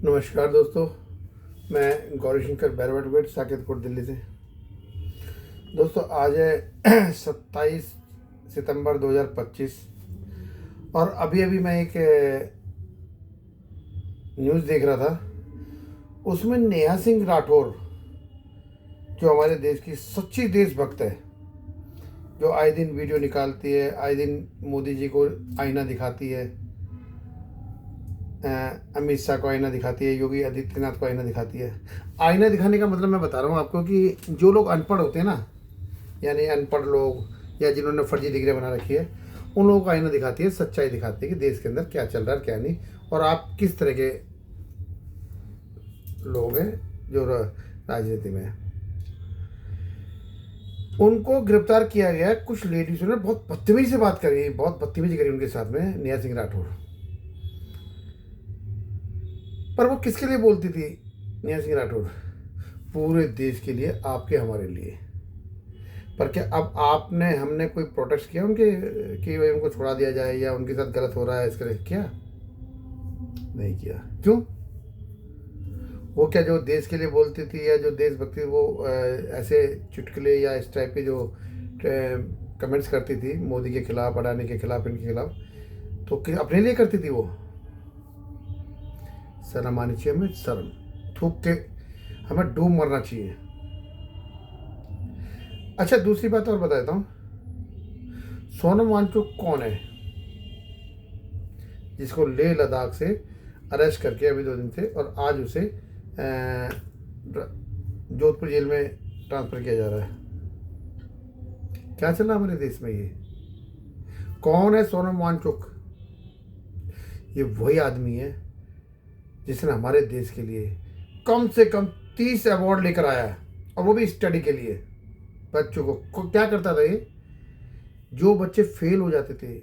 नमस्कार दोस्तों, मैं गौरी शंकर बैरवाट साकेतपुर दिल्ली से। दोस्तों आज है 27 सितंबर 2025 और अभी अभी मैं एक न्यूज़ देख रहा था। उसमें नेहा सिंह राठौर, जो हमारे देश की सच्ची देशभक्त है, जो आए दिन वीडियो निकालती है, आए दिन मोदी जी को आईना दिखाती है, अमित शाह को आईना दिखाती है, योगी आदित्यनाथ को आईना दिखाती है। आईना दिखाने का मतलब मैं बता रहा हूँ आपको कि जो लोग अनपढ़ होते हैं ना, यानी अनपढ़ लोग या जिन्होंने फर्जी डिग्री बना रखी है, उन लोगों को आईना दिखाती है, सच्चाई दिखाती है कि देश के अंदर क्या चल रहा है क्या नहीं, और आप किस तरह के लोग हैं जो राजनीति में हैं। उनको गिरफ्तार किया गया। कुछ लेडीज़ों ने बहुत बदतमीजी से बात करी, बहुत बदतमीजी करी उनके साथ में, नेहा सिंह राठौर। पर वो किसके लिए बोलती थी नेहा सिंह राठौर? पूरे देश के लिए, आपके हमारे लिए। पर क्या अब आपने हमने कोई प्रोटेस्ट किया उनके कि भाई उनको छोड़ा दिया जाए या उनके साथ गलत हो रहा है इसके लिए? किया? नहीं किया। क्यों? वो क्या जो देश के लिए बोलती थी या जो देशभक्ति, वो ऐसे चुटकुले या इस टाइप के जो कमेंट्स करती थी मोदी के खिलाफ, अडानी के खिलाफ, इनके खिलाफ, तो अपने लिए करती थी वो? शर्म आनी चाहिए हमें, शर्म। थूक के हमें डूब मरना चाहिए। अच्छा, दूसरी बात और बता देता हूँ। सोनम वांगचुक कौन है जिसको लेह लद्दाख से अरेस्ट करके अभी 2 दिन से, और आज उसे जोधपुर जेल में ट्रांसफ़र किया जा रहा है? क्या चल रहा है हमारे देश में? ये कौन है सोनम वांगचुक? ये वही आदमी है जिसने हमारे देश के लिए कम से कम 30 अवार्ड लेकर आया है, और वो भी स्टडी के लिए। बच्चों को क्या करता था ये? जो बच्चे फेल हो जाते थे,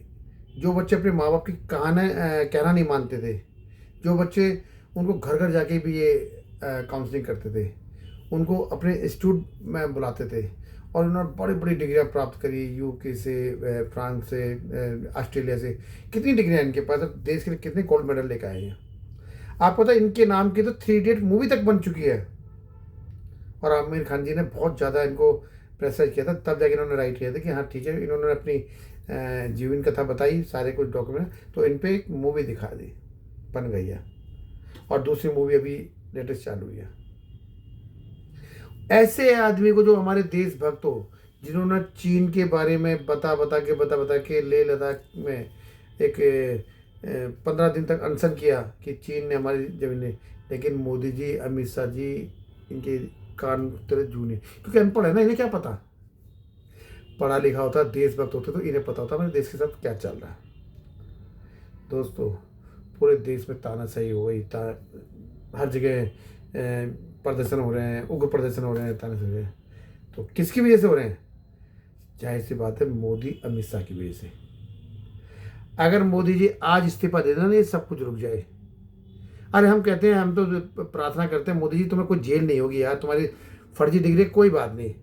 जो बच्चे अपने माँ बाप की कहना नहीं मानते थे, जो बच्चे उनको घर घर जाके भी ये काउंसलिंग करते थे, उनको अपने इंस्टीट्यूट में बुलाते थे, और उन्होंने बड़ी बड़ी डिग्रियाँ प्राप्त करी, यूके से, फ्रांस से, ऑस्ट्रेलिया से। कितनी डिग्रियाँ इनके पास, अब देश के लिए कितने गोल्ड मेडल लेकर आए हैं। आपको पता है इनके नाम की तो 3 इडियट मूवी तक बन चुकी है, और आमिर खान जी ने बहुत ज़्यादा इनको प्रेशर किया था, तब जाके इन्होंने राइट किया था कि हाँ ठीक है। इन्होंने अपनी जीवन कथा बताई, सारे कुछ डॉक्यूमेंट, तो इन पे एक मूवी दिखा दी, बन गई है, और दूसरी मूवी अभी लेटेस्ट चालू हुई है। ऐसे आदमी को जो हमारे देशभक्त हो, जिन्होंने चीन के बारे में बता के लेह लद्दाख में एक 15 दिन तक अनशन किया कि चीन ने हमारी जमीन ली, लेकिन मोदी जी, अमित शाह जी, इनके कान तेरे जूने, क्योंकि अनपढ़ है ना, इन्हें क्या पता। पढ़ा लिखा होता, देशभक्त होते तो इन्हें पता होता हमारे देश के साथ क्या चल रहा है। दोस्तों, पूरे देश में तानाशाही हो गई, हर जगह प्रदर्शन हो रहे हैं, उग्र प्रदर्शन हो रहे हैं, तानाशाही। तो किसकी वजह से हो रहे हैं? जाहिर सी बात है, मोदी अमित शाह की वजह से। अगर मोदी जी आज इस्तीफा दे देना, ये सब कुछ रुक जाए। अरे हम कहते हैं, हम तो प्रार्थना करते हैं, मोदी जी तुम्हें कोई जेल नहीं होगी यार, तुम्हारी फर्जी डिग्री कोई बात नहीं,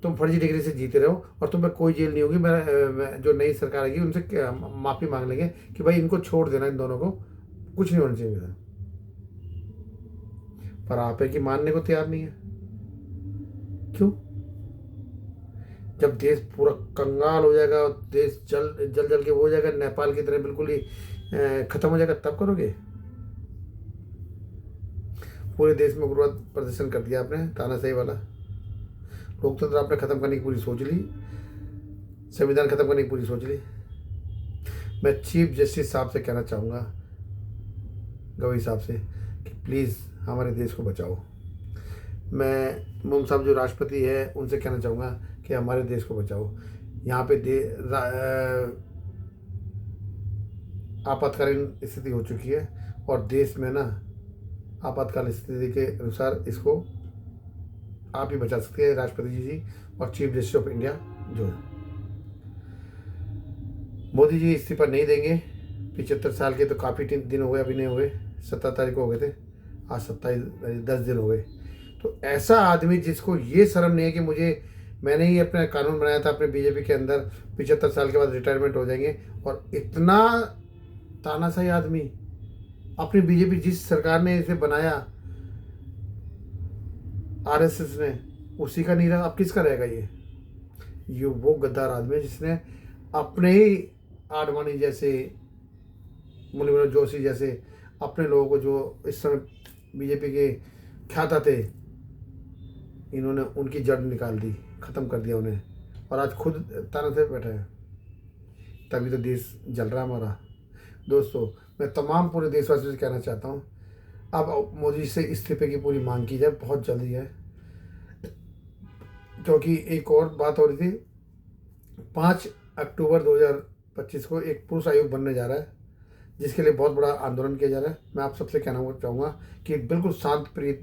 तुम फर्जी डिग्री से जीते रहो और तुम्हें कोई जेल नहीं होगी। मैं जो नई सरकार आएगी उनसे माफ़ी मांग लेंगे कि भाई इनको छोड़ देना, इन दोनों को कुछ नहीं होना चाहिए था। पर आप है कि मानने को तैयार नहीं है। क्यों? जब देश पूरा कंगाल हो जाएगा और देश जल जल जल के हो जाएगा, नेपाल की तरह बिल्कुल ही खत्म हो जाएगा, तब करोगे? पूरे देश में उग्रवाद प्रदर्शन कर दिया आपने, तानाशाही वाला। लोकतंत्र आपने खत्म करने की पूरी सोच ली, संविधान खत्म करने की पूरी सोच ली। मैं चीफ जस्टिस साहब से कहना चाहूँगा, गवई साहब से, कि प्लीज़ हमारे देश को बचाओ। मैं मुर्मू साहब जो राष्ट्रपति है उनसे कहना चाहूँगा कि हमारे देश को बचाओ। यहाँ पे आपातकालीन स्थिति हो चुकी है, और देश में ना आपातकालीन स्थिति के अनुसार इसको आप ही बचा सकते हैं, राष्ट्रपति जी और चीफ जस्टिस ऑफ इंडिया जो है। मोदी जी इस्तीफा नहीं देंगे। 75 साल के तो काफ़ी दिन हो गए, अभी नहीं हुए, 17 तारीख को हो गए थे, आज 27, 10 दिन हो गए। तो ऐसा आदमी जिसको ये शर्म नहीं है कि मैंने ही अपना कानून बनाया था अपने बीजेपी के अंदर, 75 साल के बाद रिटायरमेंट हो जाएंगे, और इतना तानाशाही आदमी अपनी बीजेपी जिस सरकार ने इसे बनाया, आरएसएस ने, उसी का नहीं रहा, अब किसका रहेगा ये वो गद्दार आदमी है जिसने अपने ही आडवाणी जैसे, मुरली मनोहर जोशी जैसे अपने लोगों को जो इस समय बीजेपी के ख्याता थे, इन्होंने उनकी जड़ निकाल दी, ख़त्म कर दिया उन्हें, और आज खुद तानाते बैठे हैं। तभी तो देश जल रहा है हमारा। दोस्तों, मैं तमाम पूरे देशवासियों से कहना चाहता हूँ, अब मोदी से इस्तीफे की पूरी मांग की जाए, बहुत जल्दी है। क्योंकि एक और बात हो रही थी, 5 अक्टूबर 2025 को एक पुरुष आयोग बनने जा रहा है, जिसके लिए बहुत बड़ा आंदोलन किया जा रहा है। मैं आप सबसे कहना चाहूँगा कि बिल्कुल शांत प्रिय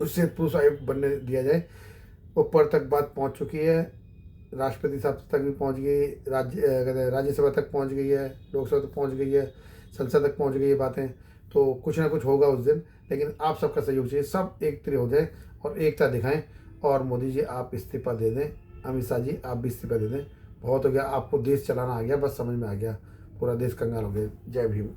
उससे पुरुष आयोग बनने दिया जाए। ऊपर तक बात पहुँच चुकी है, राष्ट्रपति साहब तक भी पहुँच गई, राज्यसभा तक पहुँच गई है, लोकसभा तक पहुँच गई है, संसद तक पहुँच गई है बातें। तो कुछ ना कुछ होगा उस दिन, लेकिन आप सबका सहयोग चाहिए, सब एक तरह हो जाए और एकता दिखाएं। और मोदी जी आप इस्तीफा दे दें, अमित शाह जी आप भी इस्तीफा दे दें। बहुत हो गया, आपको देश चलाना आ गया, बस समझ में आ गया, पूरा देश कंगाल हो गया। जय भीम।